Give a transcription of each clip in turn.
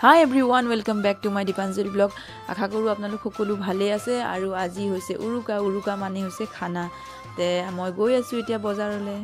Hi everyone, welcome back to my Dipanjali vlog. আশা কৰো আপোনালোক সকলো ভালে আছে আৰু আজি হৈছে উৰুকা মানে হৈছে খানা তে মই গৈ আছো এতিয়া বজাৰলৈ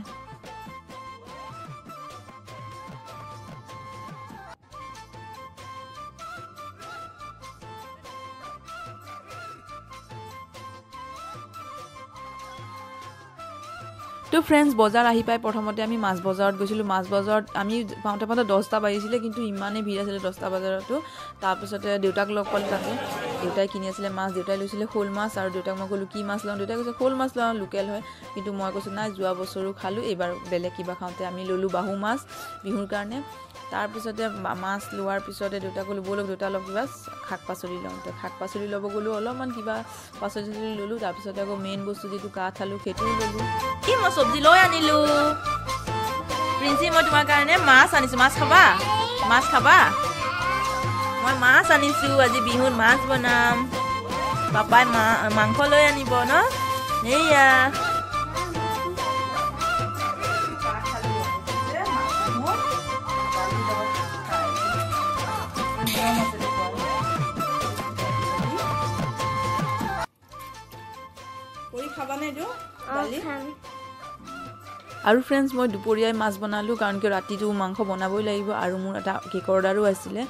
তো ফ্ৰেন্ডস বজাৰ আহি পাই প্ৰথমতে আমি মাছ বজাৰত গৈছিলো মাছ বজাৰত আমি পাওঁতে 10টা বাজিছিলে কিন্তু ইমানে ভিৰ আছিল 10টা বজাৰতো তাৰ পিছতে দেউতাক লগ পালে তাতে দেউতাই কিনি আছিল মাছ দেউতাই লৈছিলে খোল মাছ আৰু দেউতাক মই কলো কি মাছ লওঁ দেউতাই কৈছে খোল মাছ লওঁ লোকেল হয় কিন্তু মই কৈছো নাই যোৱা বছৰো খালো এবাৰ বেলেগ কিবা খাওঁতে আমি ললো বাহু মাছ বিহুৰ কাৰণে তাৰ পিছতে মাছ লোৱাৰ পিছতে দেউতাক কলো বলক দেউতা লগ কিবা শাক পাচলি লওঁ তো শাক পাচলি লব গলো অলপমান কিবা পাচলি ললো তাৰ পিছতে আকৌ মেইন বস্তু যেটো কাঠ আলু খেটো ললো কি মই সবজি লৈ আনিলো প্ৰিন্সি মই তোমাৰ কাৰণে মাছ আনিছো মাছ খাবা মই মাছ আনিছো আজি বিহুত মাছ বনাম পাপাই মাংস লৈ আনিব ন এইয়া আৰু ফ্ৰেন্ডস মই দুপৰীয়াই মাছ বনালো কাৰণ কি ৰাতিটো মাংস বনাবই লাগিব আৰু মোৰ এটা কেক অৰ্ডাৰো আছিলে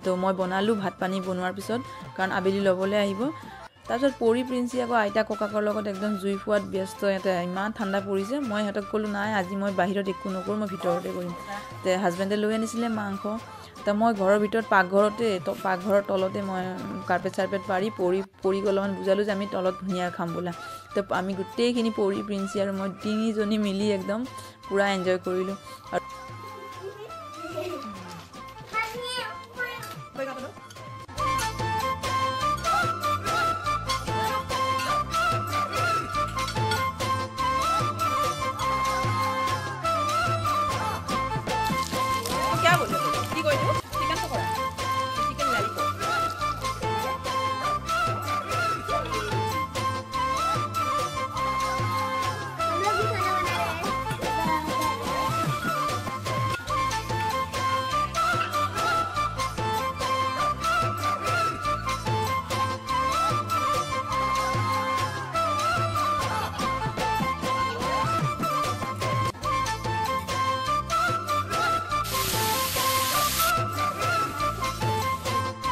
তো মই বনালো ভাত পানী বনোৱাৰ পিছত কাৰণ আবেলি লবলৈ আহিব তাৰপিছত পৰি প্ৰিন্সি আকৌ আইতা ককাকৰ লগত একদম জুই ফুৱাত ব্যস্ত এটা ইমান ঠাণ্ডা পৰিছে মই হেতক কলো নাই আজি মই বাহিৰত একো নকৰো মই ভিতৰতে কৰিম তে হাজবেণ্ডে লৈ আনিছিলে মাংস তা মই ঘৰৰ ভিতৰত পাকঘৰৰ তলতে মই কাৰ্পেট পাৰি পৰি গলমান বুজালো যে আমি তলত ধুনিয়া খাম বলা তো আমি গোটেইখিনি পৰি প্ৰিন্সি আৰু মই তিনিজনী মিলি একদম পুৰা এনজয় কৰিলো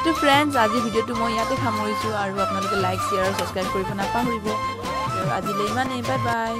তো ফ্ৰেন্ডস আজি ভিডিওটো মই ইয়াতে সামৰিছো আৰু আপোনালোকে লাইক শেয়াৰ আৰু সাবস্ক্ৰাইব কৰিব নাপাহৰিব আজিলৈ ইমানেই বাই বাই